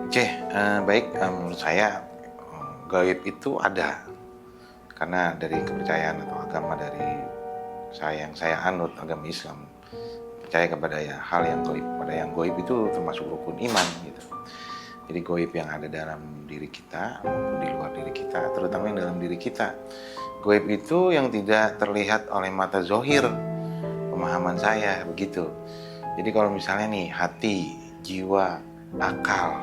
Oke, baik. Menurut saya gaib itu ada karena dari kepercayaan atau agama dari saya yang saya anut, agama Islam, percaya kepada ya hal yang gaib. Pada yang gaib itu termasuk rukun iman gitu. Jadi gaib yang ada dalam diri kita maupun di luar diri kita, terutama yang dalam diri kita. Gaib itu yang tidak terlihat oleh mata zohir, pemahaman saya begitu. Jadi kalau misalnya nih hati, jiwa, akal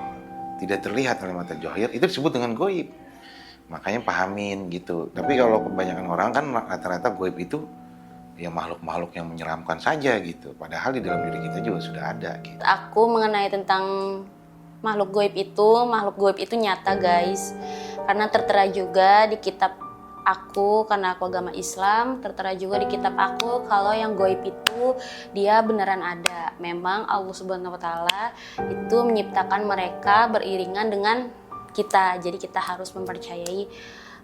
tidak terlihat oleh mata zohir, itu disebut dengan gaib. Makanya pahamin gitu. Tapi kalau kebanyakan orang kan rata-rata gaib itu ya makhluk-makhluk yang menyeramkan saja gitu. Padahal di dalam diri kita juga sudah ada gitu. Aku mengenai tentang makhluk gaib itu nyata guys. Karena tertera juga di kitab aku, karena aku agama Islam, tertera juga di kitab aku kalau yang gaib itu dia beneran ada. Memang Allah Subhanahu wa taala itu menciptakan mereka beriringan dengan kita. Jadi kita harus mempercayai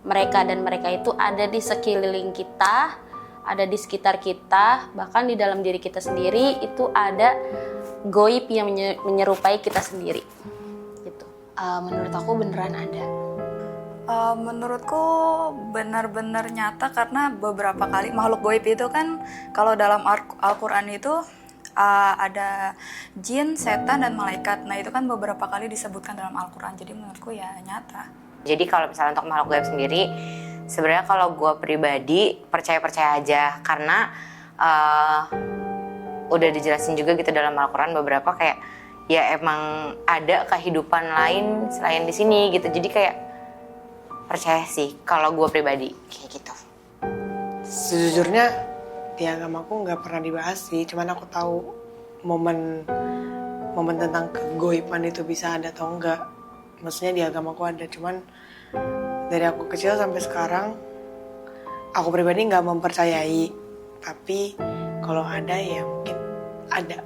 mereka, dan mereka itu ada di sekeliling kita, ada di sekitar kita, bahkan di dalam diri kita sendiri itu ada gaib yang menyerupai kita sendiri. Gitu. Menurut aku beneran ada. Menurutku benar-benar nyata karena beberapa kali makhluk gaib itu kan kalau dalam Al-Quran itu ada jin, setan, dan malaikat. Nah itu kan beberapa kali disebutkan dalam Al-Quran, jadi menurutku ya nyata. Jadi kalau misalnya untuk makhluk gaib sendiri, sebenarnya kalau gue pribadi percaya-percaya aja, karena udah dijelasin juga gitu dalam Al-Quran beberapa kayak ya emang ada kehidupan lain selain di sini gitu. Jadi kayak percaya sih kalau gue pribadi kayak gitu. Sejujurnya di agamaku nggak pernah dibahas sih, cuman aku tahu momen tentang kegoiban itu bisa ada atau enggak. Maksudnya di agamaku ada, cuman dari aku kecil sampai sekarang aku pribadi nggak mempercayai. Tapi kalau ada ya mungkin ada.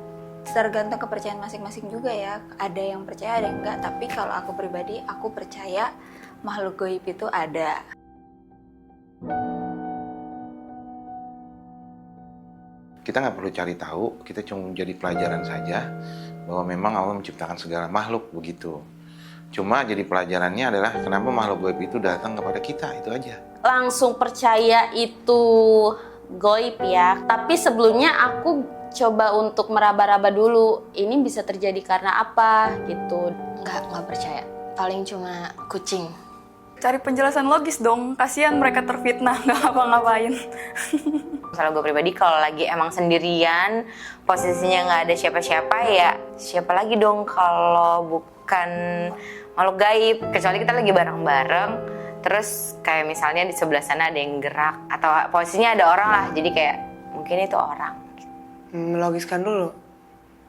Tergantung kepercayaan masing-masing juga ya. Ada yang percaya, ada yang enggak. Tapi kalau aku pribadi, aku percaya makhluk gaib itu ada. Kita nggak perlu cari tahu, kita cuma jadi pelajaran saja bahwa memang Allah menciptakan segala makhluk begitu. Cuma jadi pelajarannya adalah kenapa makhluk gaib itu datang kepada kita, itu aja. Langsung percaya itu gaib ya. Tapi sebelumnya aku coba untuk meraba-raba dulu. Ini bisa terjadi karena apa gitu. Nggak percaya. Paling cuma kucing. Cari penjelasan logis dong, kasihan mereka terfitnah nggak ngapa-ngapain. Misalnya gue pribadi kalau lagi emang sendirian, posisinya nggak ada siapa-siapa ya siapa lagi dong kalau bukan makhluk gaib. Kecuali kita lagi bareng-bareng, terus kayak misalnya di sebelah sana ada yang gerak atau posisinya ada orang lah, jadi kayak mungkin itu orang. Melogiskan dulu,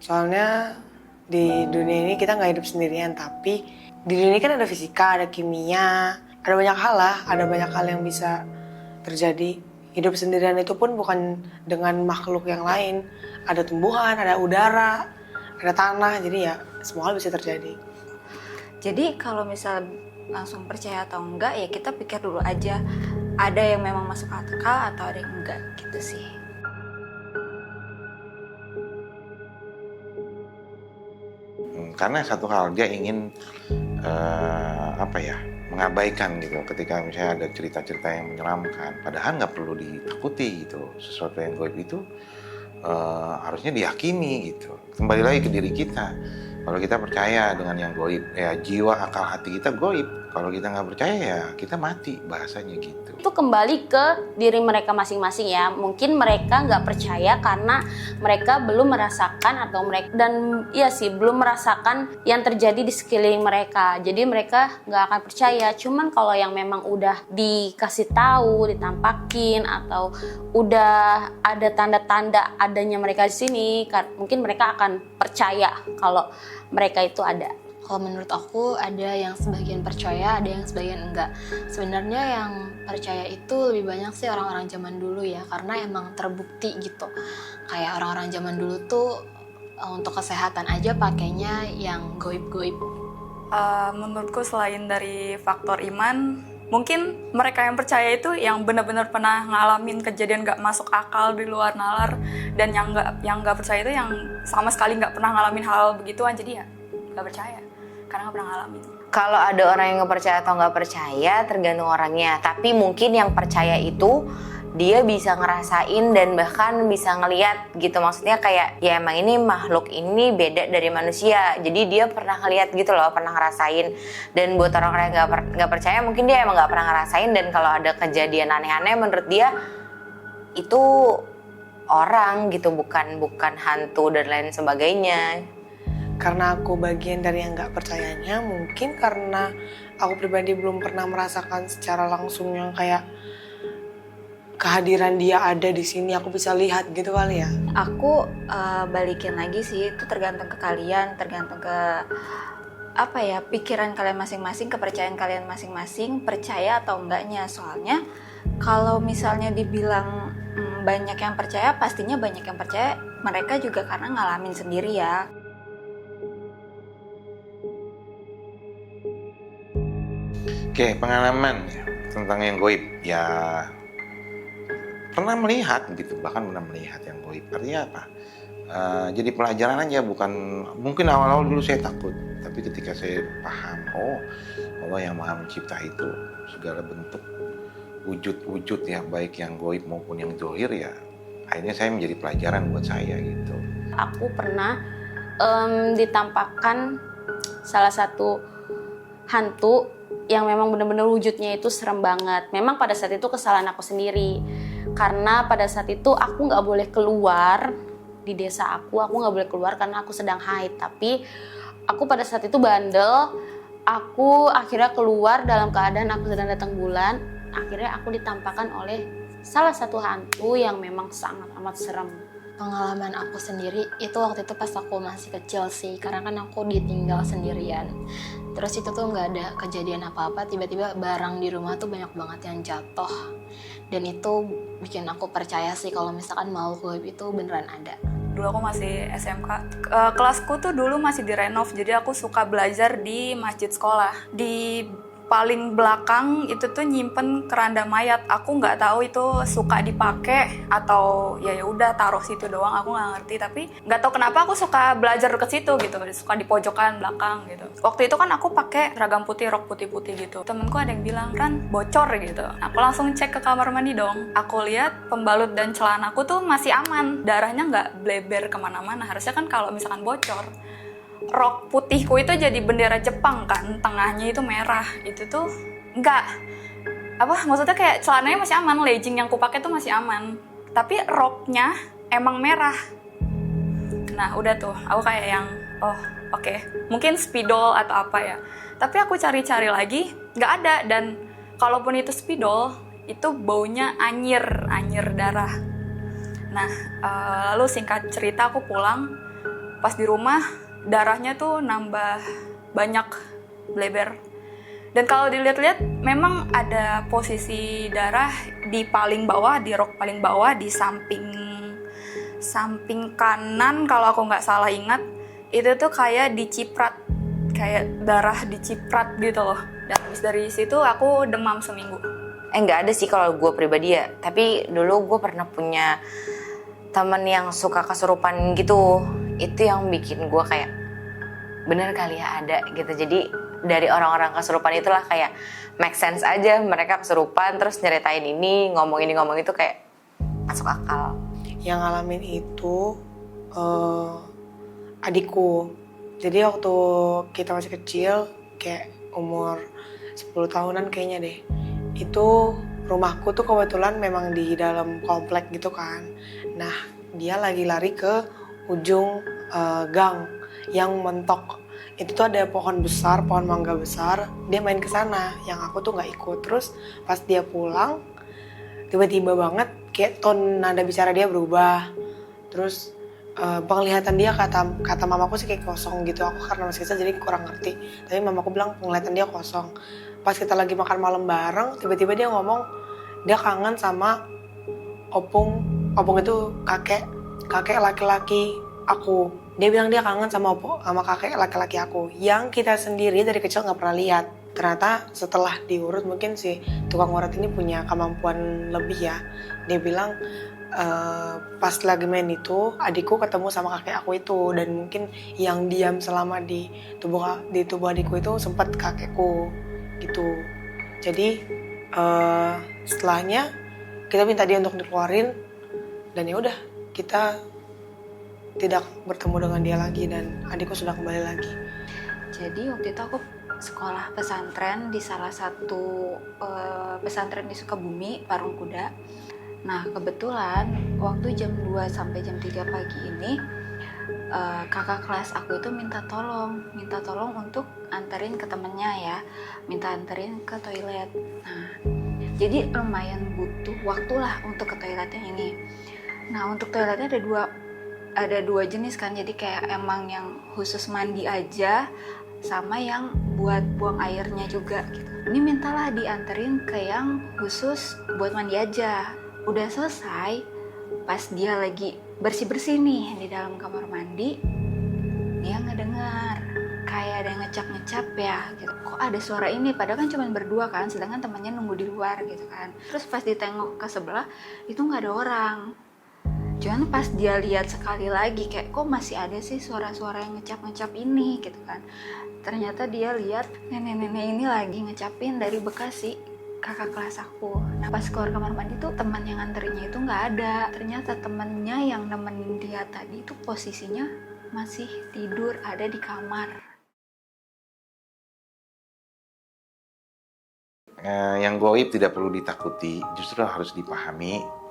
soalnya di dunia ini kita nggak hidup sendirian, tapi di dunia ini kan ada fisika, ada kimia, ada banyak hal lah, ada banyak hal yang bisa terjadi. Hidup sendirian itu pun bukan dengan makhluk yang lain, ada tumbuhan, ada udara, ada tanah, jadi ya semua hal bisa terjadi. Jadi kalau misal langsung percaya atau enggak ya kita pikir dulu aja, ada yang memang masuk akal atau ada yang enggak gitu sih. Karena satu hal dia ingin mengabaikan gitu ketika misalnya ada cerita-cerita yang menyeramkan, padahal nggak perlu ditakuti gitu. Sesuatu yang gaib itu harusnya diyakini gitu. Kembali lagi ke diri kita. Kalau kita percaya dengan yang gaib, ya jiwa, akal, hati kita gaib. Kalau kita nggak percaya ya kita mati, bahasanya gitu. Itu kembali ke diri mereka masing-masing ya. Mungkin mereka nggak percaya karena mereka belum merasakan belum merasakan yang terjadi di sekeliling mereka. Jadi mereka nggak akan percaya. Cuman kalau yang memang udah dikasih tahu, ditampakin, atau udah ada tanda-tanda adanya mereka di sini, mungkin mereka akan percaya kalau mereka itu ada. Kalau menurut aku ada yang sebagian percaya, ada yang sebagian enggak. Sebenarnya yang percaya itu lebih banyak sih orang-orang zaman dulu ya, karena emang terbukti gitu. Kayak orang-orang zaman dulu tuh untuk kesehatan aja pakainya yang goib-goib. Menurutku selain dari faktor iman, mungkin mereka yang percaya itu yang benar-benar pernah ngalamin kejadian gak masuk akal di luar nalar, dan yang nggak percaya itu yang sama sekali nggak pernah ngalamin hal begituan, jadi ya nggak percaya. karena nggak pernah ngalamin. Kalau ada orang yang nggak percaya atau nggak percaya tergantung orangnya. Tapi mungkin yang percaya itu dia bisa ngerasain dan bahkan bisa ngeliat gitu. Maksudnya kayak ya emang ini makhluk ini beda dari manusia. Jadi dia pernah ngeliat gitu loh, pernah ngerasain. Dan buat orang-orang yang nggak percaya mungkin dia emang nggak pernah ngerasain. Dan kalau ada kejadian aneh-aneh menurut dia itu orang gitu, bukan hantu dan lain sebagainya. Karena aku bagian dari yang nggak percayanya, mungkin karena aku pribadi belum pernah merasakan secara langsung yang kayak kehadiran dia ada di sini, aku bisa lihat gitu kali ya. Aku balikin lagi sih, itu tergantung ke kalian, tergantung ke apa ya, pikiran kalian masing-masing, kepercayaan kalian masing-masing, percaya atau enggaknya. Soalnya kalau misalnya dibilang banyak yang percaya, pastinya banyak yang percaya mereka juga karena ngalamin sendiri ya. Oke, pengalaman ya, tentang yang goib ya pernah melihat gitu, bahkan pernah melihat yang goib. Artinya apa? Jadi pelajaran aja, bukan mungkin awal-awal dulu saya takut, tapi ketika saya paham, oh Allah yang Maha Mencipta itu segala bentuk wujud-wujud ya, baik yang goib maupun yang zohir ya, akhirnya saya menjadi pelajaran buat saya gitu. Aku pernah ditampakkan salah satu hantu yang memang benar-benar wujudnya itu serem banget. Memang pada saat itu kesalahan aku sendiri, karena pada saat itu aku nggak boleh keluar di desa aku nggak boleh keluar karena aku sedang haid. Tapi aku pada saat itu bandel, aku akhirnya keluar dalam keadaan aku sedang datang bulan. Akhirnya aku ditampakkan oleh salah satu hantu yang memang sangat amat serem. Pengalaman aku sendiri itu waktu itu pas aku masih kecil sih, karena kan aku ditinggal sendirian. Terus itu tuh nggak ada kejadian apa-apa, tiba-tiba barang di rumah tuh banyak banget yang jatuh. Dan itu bikin aku percaya sih kalau misalkan makhluk gaib itu beneran ada. Dulu aku masih SMK, kelasku tuh dulu masih direnov, jadi aku suka belajar di masjid sekolah. Di paling belakang itu tuh nyimpen keranda mayat. Aku nggak tahu itu suka dipakai atau ya udah taruh situ doang, aku nggak ngerti. Tapi nggak tahu kenapa aku suka belajar ke situ gitu, suka di pojokan belakang gitu. Waktu itu kan aku pakai seragam putih, rok putih-putih gitu. Temenku ada yang bilang kan bocor gitu. Aku langsung cek ke kamar mandi dong. Aku lihat pembalut dan celanaku tuh masih aman, darahnya nggak bleber kemana-mana. Harusnya kan kalau misalkan bocor, rok putihku itu jadi bendera Jepang kan, tengahnya itu merah. Itu tuh enggak, apa maksudnya kayak celananya masih aman, legging yang kupakai tuh masih aman, tapi roknya emang merah. Nah udah tuh aku kayak yang oke, mungkin spidol atau apa ya. Tapi aku cari-cari lagi nggak ada, dan kalaupun itu spidol itu baunya anyir darah. Nah lalu singkat cerita aku pulang, pas di rumah darahnya tuh nambah banyak bleber. Dan kalau dilihat-lihat memang ada posisi darah di paling bawah, di rok paling bawah, di samping kanan kalau aku nggak salah ingat. Itu tuh kayak diciprat, kayak darah diciprat gitu loh. Dan habis dari situ aku demam seminggu. Nggak ada sih kalau gue pribadi ya. Tapi dulu gue pernah punya temen yang suka kesurupan gitu. Itu yang bikin gue kayak bener kali ya ada gitu. Jadi dari orang-orang kesurupan itulah kayak make sense aja, mereka kesurupan terus nyeritain ini, ngomong itu kayak masuk akal. Yang ngalamin itu adikku. Jadi waktu kita masih kecil, kayak umur 10 tahunan kayaknya deh, itu rumahku tuh kebetulan memang di dalam komplek gitu kan. Nah dia lagi lari ke ujung gang yang mentok. Itu tuh ada pohon besar, pohon mangga besar. Dia main ke sana, yang aku tuh nggak ikut. Terus pas dia pulang, tiba-tiba banget kayak ton nada bicara dia berubah. Terus penglihatan dia kata mamaku sih kayak kosong gitu. Aku karena masih kecil jadi kurang ngerti. Tapi mamaku bilang penglihatan dia kosong. Pas kita lagi makan malam bareng, tiba-tiba dia ngomong dia kangen sama opung itu kakek laki-laki aku. Dia bilang dia kangen sama kakek laki-laki aku yang kita sendiri dari kecil nggak pernah lihat. Ternyata setelah diurut, mungkin si tukang urut ini punya kemampuan lebih ya. Dia bilang pas lagi main itu adikku ketemu sama kakek aku itu, dan mungkin yang diam selama di tubuh adikku itu sempat kakekku gitu. Jadi setelahnya kita minta dia untuk dikeluarin, dan ya udah kita tidak bertemu dengan dia lagi dan adikku sudah kembali lagi. Jadi waktu itu aku sekolah pesantren di salah satu pesantren di Sukabumi, Parung Kuda. Nah kebetulan waktu jam 2 sampai jam 3 pagi ini kakak kelas aku itu minta tolong untuk anterin ke temennya ya, minta anterin ke toilet. Nah jadi lumayan butuh waktu lah untuk ke toiletnya ini. Nah untuk toiletnya ada dua jenis kan, jadi kayak emang yang khusus mandi aja sama yang buat buang airnya juga gitu. Ini mintalah dianterin ke yang khusus buat mandi aja. Udah selesai, pas dia lagi bersih-bersih nih di dalam kamar mandi, dia ngedengar kayak ada yang ngecap-ngecap ya gitu. Kok ada suara ini, padahal kan cuma berdua kan, sedangkan temannya nunggu di luar gitu kan. Terus pas ditengok ke sebelah itu nggak ada orang. Cuman pas dia lihat sekali lagi kayak kok masih ada sih suara-suara yang ngecap-ngecap ini gitu kan. Ternyata dia lihat nenek-nenek ini lagi ngecapin dari Bekasi, kakak kelas aku. Nah pas keluar kamar mandi tuh teman yang nganterinnya itu nggak ada. Ternyata temennya yang nemenin dia tadi itu posisinya masih tidur ada di kamar. Yang goib tidak perlu ditakuti, justru harus dipahami.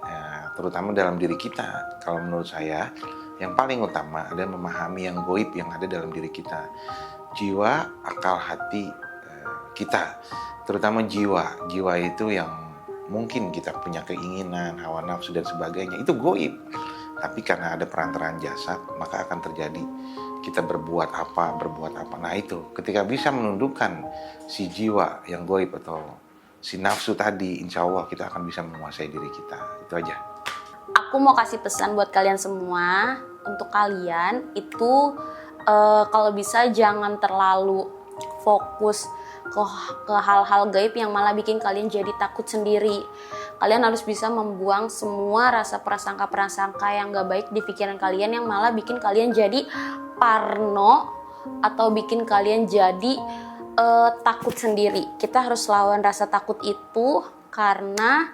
Terutama dalam diri kita. Kalau menurut saya, yang paling utama adalah memahami yang goib yang ada dalam diri kita. Jiwa, akal, hati kita. Terutama jiwa. Jiwa itu yang mungkin kita punya keinginan, hawa nafsu dan sebagainya. Itu goib. Tapi karena ada perantaraan jasad, maka akan terjadi kita berbuat apa. Nah itu, ketika bisa menundukkan si jiwa yang goib atau si nafsu tadi, insya Allah kita akan bisa menguasai diri kita. Itu aja. Aku mau kasih pesan buat kalian semua. Untuk kalian itu kalau bisa jangan terlalu fokus ke hal-hal gaib yang malah bikin kalian jadi takut sendiri. Kalian harus bisa membuang semua rasa prasangka-prasangka yang gak baik di pikiran kalian yang malah bikin kalian jadi parno atau bikin kalian jadi takut sendiri. Kita harus lawan rasa takut itu karena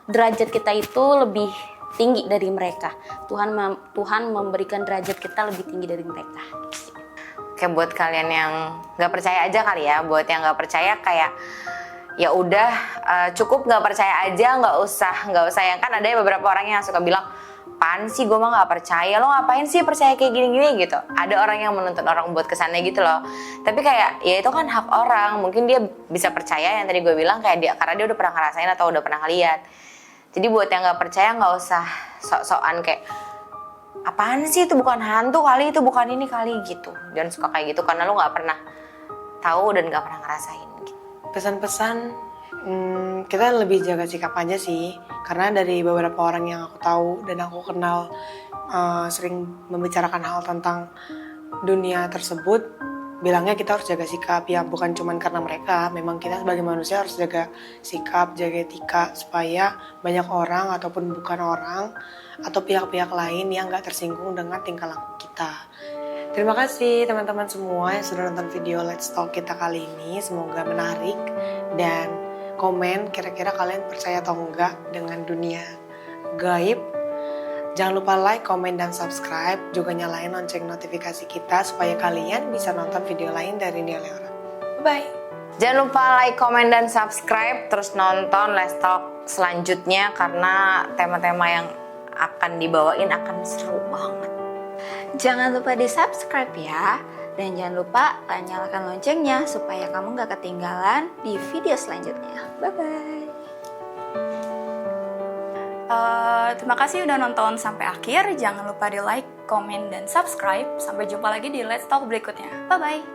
derajat kita itu lebih tinggi dari mereka. Tuhan memberikan derajat kita lebih tinggi dari mereka. Kayak buat kalian yang nggak percaya aja kali ya, buat yang nggak percaya kayak ya udah cukup nggak percaya aja, nggak usah yang kan ada beberapa orang yang suka bilang apaan sih gue mah nggak percaya, lo ngapain sih percaya kayak gini-gini gitu. Ada orang yang menuntut orang buat kesannya gitu loh. Tapi kayak ya itu kan hak orang, mungkin dia bisa percaya yang tadi gue bilang kayak dia karena dia udah pernah ngerasain atau udah pernah ngeliat. Jadi buat yang nggak percaya nggak usah sok-sokan kayak apaan sih itu bukan hantu kali, itu bukan ini kali gitu. Jangan suka kayak gitu karena lo nggak pernah tahu dan nggak pernah ngerasain. Gitu. Pesan-pesan kita lebih jaga sikap aja sih, karena dari beberapa orang yang aku tahu dan aku kenal sering membicarakan hal tentang dunia tersebut, bilangnya kita harus jaga sikap ya, bukan cuma karena mereka, memang kita sebagai manusia harus jaga sikap, jaga etika supaya banyak orang ataupun bukan orang atau pihak-pihak lain yang gak tersinggung dengan tingkah laku kita. Terima kasih teman-teman semua yang sudah nonton video Let's Talk kita kali ini, semoga menarik, dan komen kira-kira kalian percaya atau enggak dengan dunia gaib. Jangan lupa like, komen, dan subscribe. Juga nyalain lonceng notifikasi kita supaya kalian bisa nonton video lain dari Nia Leora. Bye-bye. Jangan lupa like, komen, dan subscribe. Terus nonton Let's Talk selanjutnya karena tema-tema yang akan dibawain akan seru banget. Jangan lupa di subscribe ya. Dan jangan lupa nyalakan loncengnya supaya kamu gak ketinggalan di video selanjutnya. Bye-bye. Terima kasih udah nonton sampai akhir. Jangan lupa di like, komen, dan subscribe. Sampai jumpa lagi di Let's Talk berikutnya. Bye-bye.